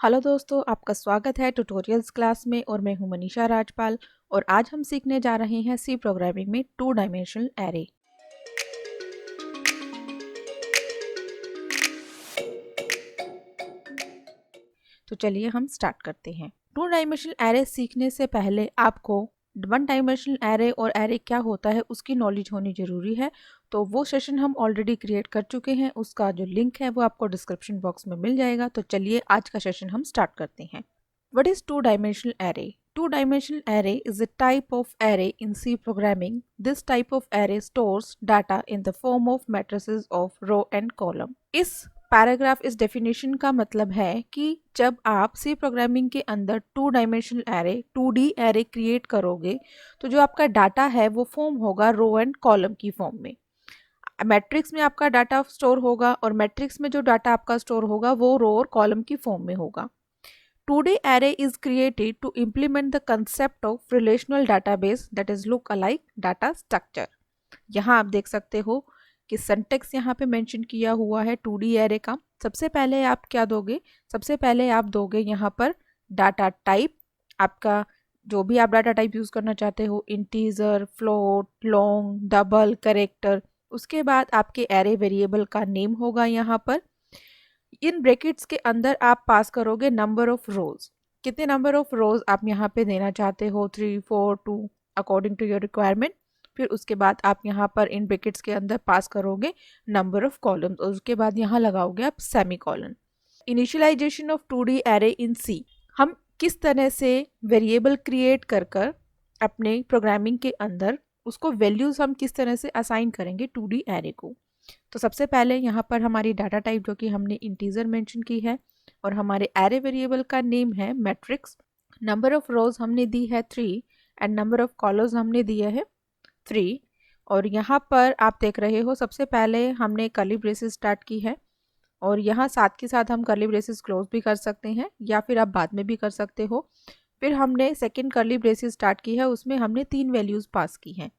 Hello दोस्तों, आपका स्वागत है ट्यूटोरियल्स क्लास में और मैं हूं मनीषा राजपाल। और आज हम सीखने जा रहे हैं सी प्रोग्रामिंग में टू डायमेंशनल एरे। तो चलिए हम स्टार्ट करते हैं। टू डायमेंशनल एरे सीखने से पहले आपको वन डायमेंशनल एरे और एरे क्या होता है उसकी नॉलेज होनी जरूरी है। तो वो सेशन हम ऑलरेडी क्रिएट कर चुके हैं, उसका जो लिंक है वो आपको डिस्क्रिप्शन बॉक्स में मिल जाएगा। तो चलिए आज का सेशन हम स्टार्ट करते हैं। What is two-dimensional array? Two-dimensional array is a type of array in C programming. This type of array stores data in the form of matrices of row and column. इस paragraph इस definition का मतलब है कि जब आप सी programming के अंदर two dimensional array 2D array create करोगे तो जो आपका डाटा है वो फॉर्म होगा रो एंड कॉलम की फॉर्म में। मैट्रिक्स में आपका डाटा स्टोर होगा और मैट्रिक्स में जो डाटा आपका स्टोर होगा वो रो और कॉलम की फॉर्म में होगा। 2D array is created to implement the concept of relational database that is look-alike data structure. यहाँ आप देख सकते हो कि सिंटैक्स यहाँ पे मेंशन किया हुआ है 2D array का। सबसे पहले आप क्या दोगे? सबसे पहले आप दोगे यहाँ पर डाटा टाइप, आपका जो भी आप डाटा टाइप यूज़ करना चाहते हो, integer, float, long, double, character. उसके बाद आपके एरे वेरिएबल का नेम होगा यहाँ पर। इन ब्रैकेट्स के अंदर आप पास करोगे नंबर ऑफ रोज, कितने नंबर ऑफ रोज आप यहाँ पे देना चाहते हो, 3, 4, 2 अकॉर्डिंग टू योर रिक्वायरमेंट। फिर उसके बाद आप यहाँ पर इन ब्रैकेट्स के अंदर पास करोगे नंबर ऑफ कॉलम्स और उसके बाद यहाँ लगाओगे आप semicolon. Initialisation of 2D array in C, हम किस तरह से वेरिएबल क्रिएट कर कर अपने प्रोग्रामिंग के अंदर उसको वैल्यूज हम किस तरह से असाइन करेंगे 2D एरे को। तो सबसे पहले यहाँ पर हमारी डाटा टाइप जो कि हमने इंटीजर मेंशन की है और हमारे एरे वेरिएबल का नेम है मैट्रिक्स। नंबर ऑफ रोज हमने दी है 3 एंड नंबर ऑफ कॉलम्स हमने दिए है 3। और यहाँ पर आप देख रहे हो सबसे पहले हमने कर्ली ब्रेसेस स्टार्ट की है और यहाँ साथ के साथ हम कर्ली ब्रेसेस क्लोज भी कर सकते हैं या फिर आप बाद में भी कर सकते हो। फिर हमने सेकेंड कर्ली ब्रेसेस स्टार्ट की है, उसमें हमने 3 वैल्यूज पास की हैं।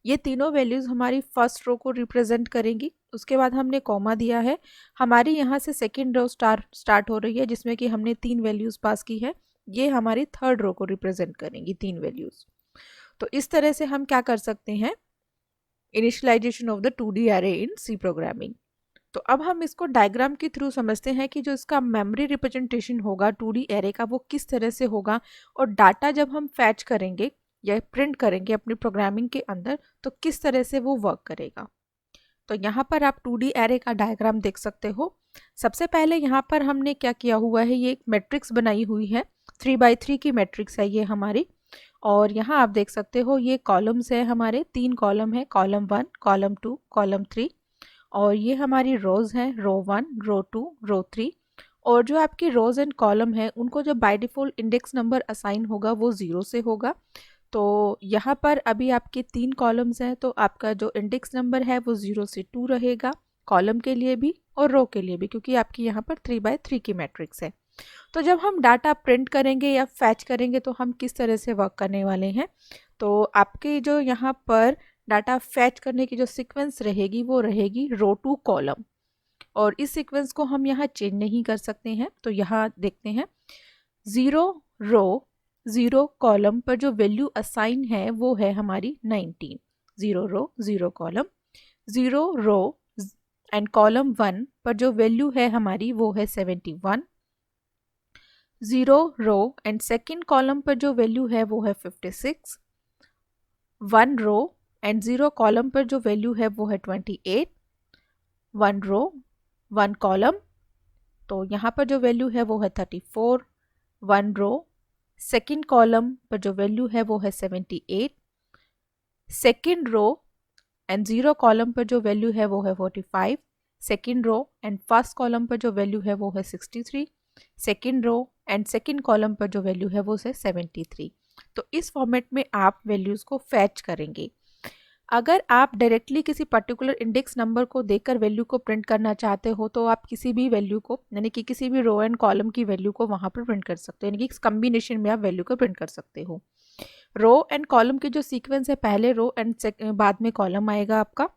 ये तीनों वैल्यूज हमारी फर्स्ट रो को रिप्रेजेंट करेंगी। उसके बाद हमने कॉमा दिया है, हमारी यहाँ से सेकेंड रो स्टार्ट हो रही है जिसमें कि हमने 3 वैल्यूज पास की है। ये हमारी थर्ड रो को रिप्रेजेंट करेंगी 3 वैल्यूज। तो इस तरह से हम क्या कर सकते हैं, initialization of the 2D array in C programming. तो अब हम इसको डायग्राम के थ्रू समझते हैं कि जो इसका मेमोरी रिप्रेजेंटेशन होगा 2D एरे का वो किस तरह से होगा और डाटा जब हम फैच करेंगे या प्रिंट करेंगे अपनी प्रोग्रामिंग के अंदर तो किस तरह से वो वर्क करेगा। तो यहाँ पर आप 2D एरे का डायग्राम देख सकते हो। सबसे पहले यहाँ पर हमने क्या किया हुआ है, ये एक मैट्रिक्स बनाई हुई है, 3x3 की मैट्रिक्स है ये हमारी। और यहाँ आप देख सकते हो ये कॉलम्स है, हमारे 3 कॉलम है, कॉलम 1, कॉलम 2, कॉलम 3। और ये हमारी रोज हैं, रो 1, रो 2, रो 3। और जो आपकी रोज एंड कॉलम है उनको जो by default index number assign होगा वो 0 से होगा। तो यहाँ पर अभी आपके 3 कॉलम्स हैं तो आपका जो इंडेक्स नंबर है वो 0 से 2 रहेगा, कॉलम के लिए भी और रो के लिए भी, क्योंकि आपकी यहाँ पर 3x3 की मैट्रिक्स है। तो जब हम डाटा प्रिंट करेंगे या फैच करेंगे तो हम किस तरह से वर्क करने वाले हैं। तो आपके जो यहाँ पर डाटा फैच करने की जो सीक्वेंस रहेगी वो रहेगी रो टू कॉलम, और इस सीक्वेंस को हम यहाँ चेंज नहीं कर सकते हैं। तो यहाँ देखते हैं 0 रो 0 कॉलम पर जो वैल्यू असाइन है वो है हमारी 19। 0 रो 0 कॉलम, 0 रो एंड कॉलम 1 पर जो वैल्यू है हमारी वो है 71। 0 रो एंड सेकेंड कॉलम पर जो वैल्यू है वो है 56। 1 रो एंड 0 कॉलम पर जो वैल्यू है वो है 28। 1 रो 1 कॉलम, तो यहाँ पर जो वैल्यू है वो है 34। 1 रो सेकेंड कॉलम पर जो वैल्यू है वो है 78। सेकेंड रो एंड 0 कॉलम पर जो वैल्यू है वो है 45। Second row and first column पर जो वैल्यू है वो है 63। Second row and second column पर जो वैल्यू है वो है 73। तो इस फॉर्मेट में आप वैल्यूज़ को फैच करेंगे। अगर आप डायरेक्टली किसी पर्टिकुलर इंडेक्स नंबर को देकर वैल्यू को प्रिंट करना चाहते हो तो आप किसी भी वैल्यू को, यानी कि किसी भी रो एंड कॉलम की वैल्यू को वहाँ पर प्रिंट कर सकते हो, यानी कि इस कम्बिनेशन में आप वैल्यू को प्रिंट कर सकते हो। रो एंड कॉलम की जो सीक्वेंस है, पहले रो एंड बाद में कॉलम आएगा आपका।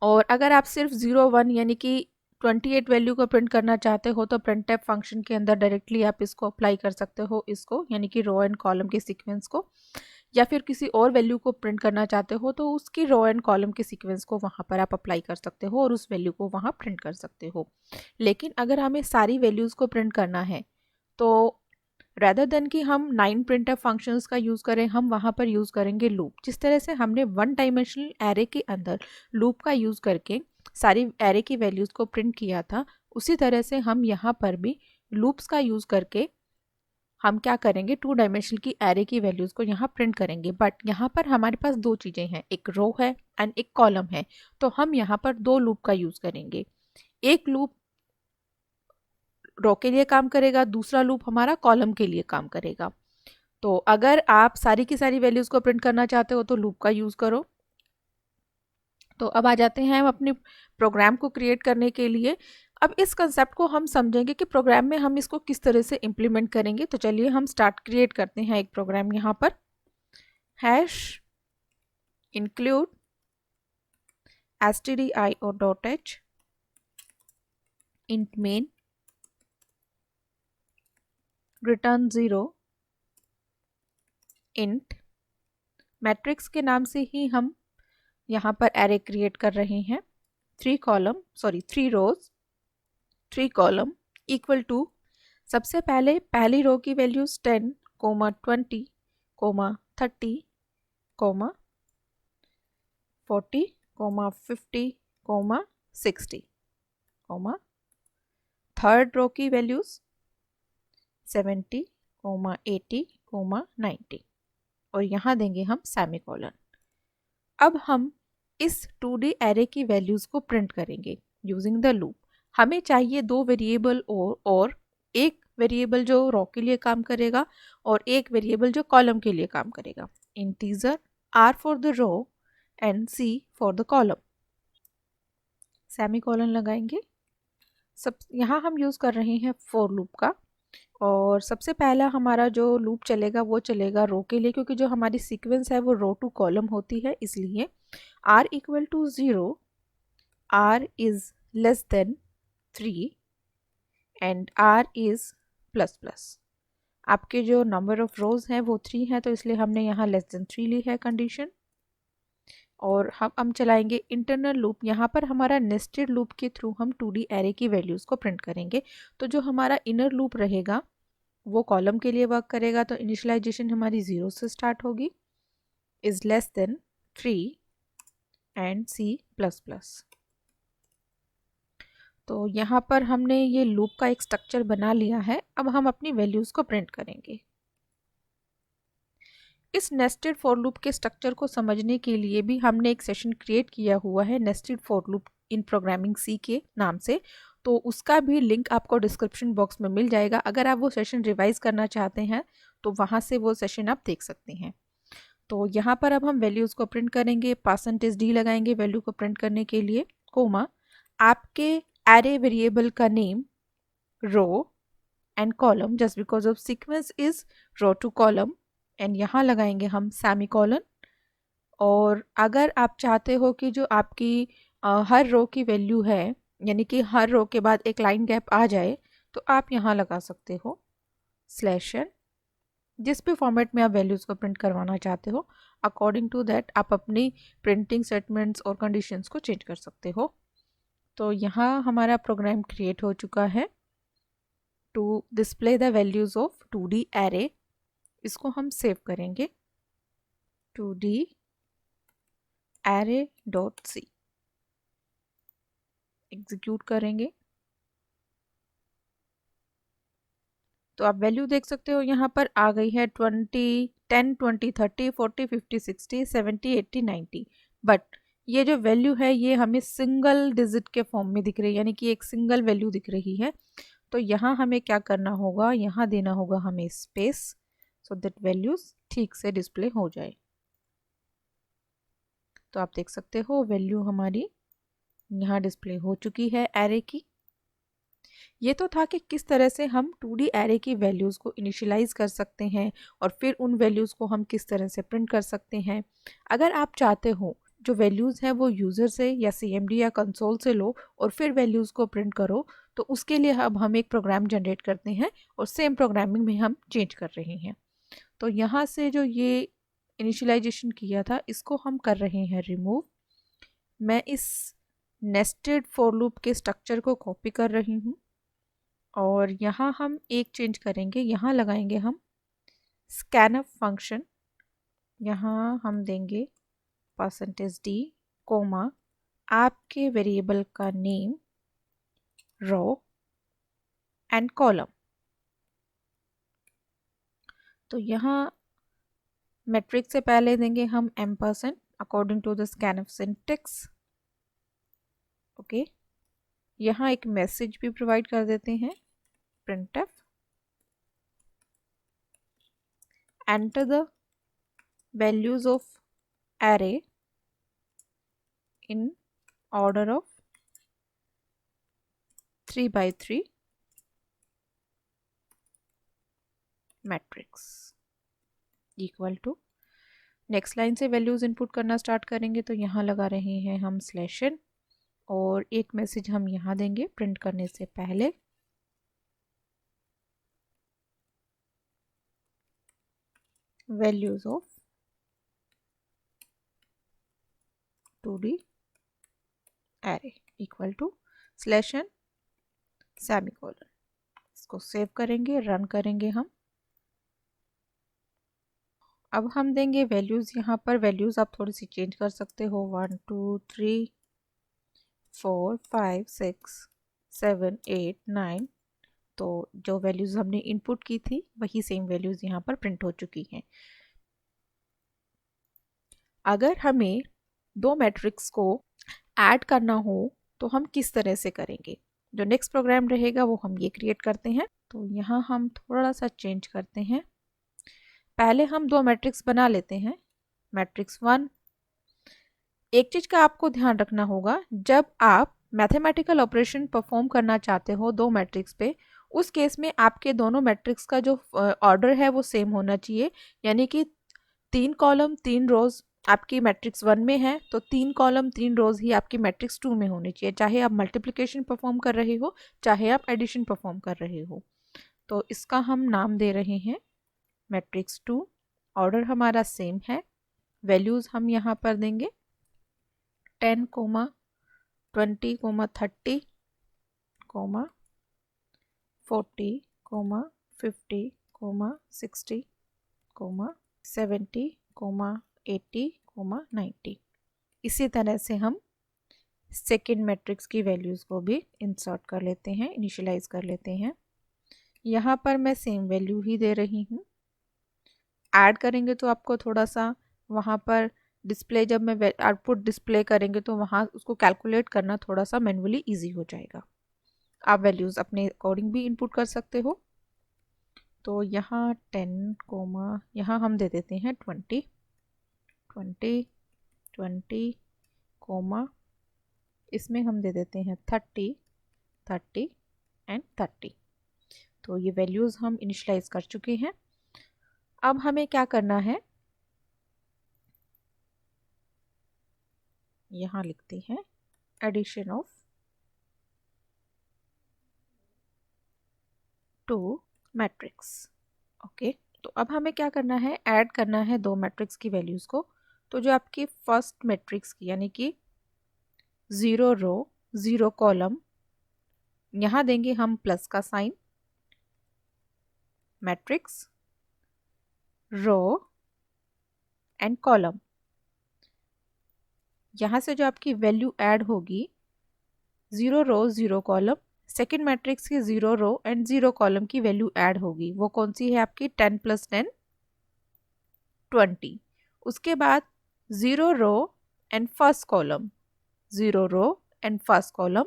और अगर आप सिर्फ 0 1 यानी कि 28 वैल्यू को प्रिंट करना चाहते हो तो printf फंक्शन के अंदर डायरेक्टली आप इसको अप्लाई कर सकते हो, इसको यानी कि रो एंड कॉलम के सीक्वेंस को, या फिर किसी और वैल्यू को प्रिंट करना चाहते हो तो उसकी रो एंड कॉलम के सीक्वेंस को वहाँ पर आप अप्लाई कर सकते हो और उस वैल्यू को वहाँ प्रिंट कर सकते हो। लेकिन अगर हमें सारी वैल्यूज़ को प्रिंट करना है तो रैदर देन कि हम 9 printf फंक्शंस का यूज़ करें, हम वहाँ पर यूज़ करेंगे लूप। जिस तरह से हमने वन डायमेंशनल एरे के अंदर लूप का यूज़ करके सारी एरे की वैल्यूज़ को प्रिंट किया था, उसी तरह से हम यहाँ पर भी लूप्स का यूज़ करके हम क्या करेंगे, 2 डायमेंशनल की एरे की वैल्यूज़ को यहाँ प्रिंट करेंगे। बट यहाँ पर हमारे पास दो चीज़ें हैं, एक रो है एंड एक कॉलम है, तो हम यहाँ पर दो लूप का यूज़ करेंगे। एक लूप रो के लिए काम करेगा, दूसरा लूप हमारा कॉलम के लिए काम करेगा। तो अगर आप सारी की सारी वैल्यूज़ को प्रिंट करना चाहते हो तो लूप का यूज़ करो। तो अब आ जाते हैं हम अपने प्रोग्राम को क्रिएट करने के लिए। अब इस कंसेप्ट को हम समझेंगे कि प्रोग्राम में हम इसको किस तरह से इम्प्लीमेंट करेंगे। तो चलिए हम स्टार्ट क्रिएट करते हैं एक प्रोग्राम। यहाँ पर hash include stdio.h int main return 0 int matrix के नाम से ही हम यहाँ पर एरे क्रिएट कर रहे हैं। 3 रोज 3 कॉलम इक्वल टू, सबसे पहले पहली रो की वैल्यूज 10, 20, 30, 40, 50, 60, थर्ड रो की वैल्यूज 70, 80, 90 और यहाँ देंगे हम सेमीकोलन। अब हम इस 2D एरे की वैल्यूज़ को प्रिंट करेंगे यूजिंग द लूप। हमें चाहिए दो वेरिएबल और एक वेरिएबल जो रो के लिए काम करेगा और एक वेरिएबल जो कॉलम के लिए काम करेगा। Integer R for the row and C for the column. Semicolon लगाएंगे। यहाँ हम यूज़ कर रहे हैं फॉर लूप का, और सबसे पहला हमारा जो लूप चलेगा वो चलेगा रो के लिए, क्योंकि जो हमारी सीक्वेंस है वो रो टू कॉलम होती है, इसलिए r equal to 0, r is less than 3 and r is plus plus. आपके जो नंबर ऑफ रोज हैं वो 3 है, तो इसलिए हमने यहाँ लेस देन 3 ली है कंडीशन। और हम चलाएंगे इंटरनल लूप। यहाँ पर हमारा नेस्टेड लूप के थ्रू हम 2D एरे की वैल्यूज़ को प्रिंट करेंगे। तो जो हमारा इनर लूप रहेगा वो कॉलम के लिए वर्क करेगा, तो इनिशियलाइजेशन हमारी 0 से स्टार्ट होगी, is less than 3 and C plus plus. तो यहाँ पर हमने ये लूप का एक स्ट्रक्चर बना लिया है। अब हम अपनी वैल्यूज़ को प्रिंट करेंगे। इस नेस्टेड फॉर लूप के स्ट्रक्चर को समझने के लिए भी हमने एक सेशन क्रिएट किया हुआ है, nested for loop in programming C के नाम से। तो उसका भी लिंक आपको डिस्क्रिप्शन बॉक्स में मिल जाएगा। अगर आप वो सेशन रिवाइज करना चाहते हैं तो वहाँ से वो सेशन आप देख सकते हैं। तो यहाँ पर अब हम वैल्यूज़ को प्रिंट करेंगे। %d लगाएंगे वैल्यू को प्रिंट करने के लिए, कोमा आपके एरे वेरिएबल का name row and column, just because of sequence is row to column, and यहाँ लगाएंगे हम सेमीकोलन। और अगर आप चाहते हो कि जो आपकी हर रो की वैल्यू है, यानी कि हर रो के बाद एक लाइन गैप आ जाए, तो आप यहाँ लगा सकते हो /n। जिस भी फॉर्मेट में आप वैल्यूज़ को प्रिंट करवाना चाहते हो, अकॉर्डिंग टू दैट आप अपनी प्रिंटिंग स्टेटमेंट्स और कंडीशंस को चेंज कर सकते हो। तो यहाँ हमारा प्रोग्राम क्रिएट हो चुका है to display the values of 2D array. इसको हम सेव करेंगे 2D array.c, एग्जीक्यूट करेंगे तो आप वैल्यू देख सकते हो यहाँ पर आ गई है 20, 10, 20, 30, 40, 50, 60, 70, 80, 90। बट ये जो वैल्यू है ये हमें सिंगल डिजिट के फॉर्म में दिख रही है, यानी कि एक सिंगल वैल्यू दिख रही है। तो यहाँ हमें क्या करना होगा, यहाँ देना होगा हमें स्पेस, सो दैट वैल्यूज ठीक से डिस्प्ले हो जाए। तो आप देख सकते हो वैल्यू हमारी यहाँ डिस्प्ले हो चुकी है एरे की। ये तो था कि किस तरह से हम 2D एरे की वैल्यूज़ को इनिशियलाइज कर सकते हैं और फिर उन वैल्यूज़ को हम किस तरह से प्रिंट कर सकते हैं। अगर आप चाहते हो जो वैल्यूज़ है वो यूज़र से या CMD या कंसोल से लो और फिर वैल्यूज़ को प्रिंट करो, तो उसके लिए अब हम एक प्रोग्राम जनरेट करते हैं और सेम प्रोग्रामिंग में हम चेंज कर रहे हैं। तो यहाँ से जो ये इनिशियलाइजेशन किया था इसको हम कर रहे हैं रिमूव। मैं इस नेस्टेड फॉर लूप के स्ट्रक्चर को कॉपी कर रही हूँ और यहाँ हम एक चेंज करेंगे, यहाँ लगाएंगे हम स्कैनअप फंक्शन। यहाँ हम देंगे %d कोमा आपके वेरिएबल का नेम, रो एंड कॉलम। तो यहाँ मैट्रिक्स से पहले देंगे हम M% according to the scanf syntax. Okay, यहाँ एक मैसेज भी प्रोवाइड कर देते हैं, printf enter the values of array in order of 3 by 3 matrix equal to. Next line से वैल्यूज़ इनपुट करना स्टार्ट करेंगे, तो यहाँ लगा रहे हैं हम /n और एक मैसेज हम यहाँ देंगे प्रिंट करने से पहले, values of 2D array equal to /n semicolon. इसको सेव करेंगे, रन करेंगे हम। अब हम देंगे वैल्यूज़, यहाँ पर वैल्यूज़ आप थोड़ी सी चेंज कर सकते हो, 1 2 3 4 5 6 7 8 9। तो जो वैल्यूज़ हमने इनपुट की थी वही सेम वैल्यूज़ यहाँ पर प्रिंट हो चुकी हैं। अगर हमें दो मैट्रिक्स को ऐड करना हो तो हम किस तरह से करेंगे, जो नेक्स्ट प्रोग्राम रहेगा वो हम ये क्रिएट करते हैं। तो यहाँ हम थोड़ा सा चेंज करते हैं, पहले हम दो मैट्रिक्स बना लेते हैं। मैट्रिक्स 1, एक चीज़ का आपको ध्यान रखना होगा, जब आप मैथमेटिकल ऑपरेशन परफॉर्म करना चाहते हो दो मैट्रिक्स पे, उस केस में आपके दोनों मैट्रिक्स का जो ऑर्डर है वो सेम होना चाहिए। यानी कि 3 कॉलम 3 रोज आपकी मैट्रिक्स 1 में है तो 3 कॉलम 3 रोज ही आपकी मैट्रिक्स 2 में होनी चाहिए, चाहे आप मल्टीप्लिकेशन परफॉर्म कर रहे हो चाहे आप एडिशन परफॉर्म कर रहे हो। तो इसका हम नाम दे रहे हैं मैट्रिक्स 2। ऑर्डर हमारा सेम है, वैल्यूज़ हम यहाँ पर देंगे 10, 20, 30, 40, 50, 60, 70, 80, 90। इसी तरह से हम सेकेंड मैट्रिक्स की वैल्यूज़ को भी इंसर्ट कर लेते हैं, इनिशियलाइज कर लेते हैं। यहाँ पर मैं सेम वैल्यू ही दे रही हूँ। ऐड करेंगे तो आपको थोड़ा सा वहाँ पर डिस्प्ले, जब मैं आउटपुट डिस्प्ले करेंगे तो वहाँ उसको कैलकुलेट करना थोड़ा सा मैनुअली इजी हो जाएगा। आप वैल्यूज़ अपने अकॉर्डिंग भी इनपुट कर सकते हो। तो यहाँ 10, यहाँ हम दे देते हैं 20, 20, 20, इसमें हम दे देते हैं 30, 30 एंड 30। तो ये वैल्यूज़ हम इनिशियलाइज कर चुके हैं। अब हमें क्या करना है, यहाँ लिखते हैं एडिशन ऑफ 2 मैट्रिक्स। ओके, तो अब हमें क्या करना है, ऐड करना है दो मैट्रिक्स की वैल्यूज़ को। तो जो आपकी फर्स्ट मैट्रिक्स की यानी कि 0 रो 0 कॉलम, यहाँ देंगे हम प्लस का sign, matrix row and column. यहाँ से जो आपकी वैल्यू ऐड होगी 0 रो 0 कॉलम, सेकेंड मैट्रिक्स की 0 रो एंड 0 कॉलम की वैल्यू ऐड होगी, वो कौन सी है आपकी 10 + 10 20। उसके बाद 0 row and first column, 0 row and first column.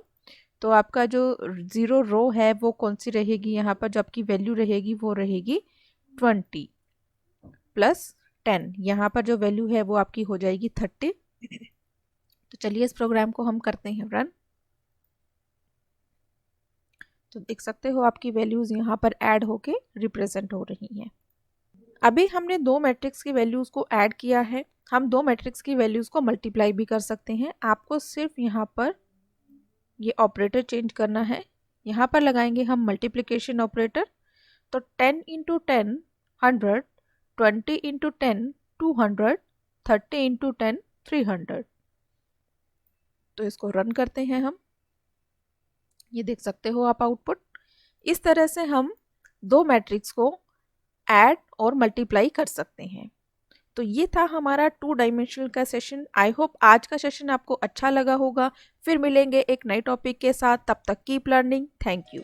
तो आपका जो 0 रो है वो कौन सी रहेगी, यहाँ पर जो आपकी वैल्यू रहेगी वो रहेगी 20 + 10, यहाँ पर जो वैल्यू है वो आपकी हो जाएगी 30। तो चलिए इस प्रोग्राम को हम करते हैं रन। तो देख सकते हो आपकी वैल्यूज़ यहाँ पर ऐड होके रिप्रेजेंट हो रही हैं। अभी हमने दो मैट्रिक्स की वैल्यूज़ को ऐड किया है, हम दो मैट्रिक्स की वैल्यूज़ को मल्टीप्लाई भी कर सकते हैं। आपको सिर्फ यहाँ पर ये ऑपरेटर चेंज करना है। यहाँ पर लगाएंगे हम मल्टीप्लिकेशन ऑपरेटर, तो 10 इंटू 10 100, 20 इंटू 10 200, 30 इंटू 10 300। तो इसको रन करते हैं हम, ये देख सकते हो आप आउटपुट। इस तरह से हम दो मैट्रिक्स को ऐड और मल्टीप्लाई कर सकते हैं। तो ये था हमारा 2 डायमेंशनल का सेशन। आई होप आज का सेशन आपको अच्छा लगा होगा। फिर मिलेंगे एक नए टॉपिक के साथ, तब तक कीप लर्निंग। Thank you.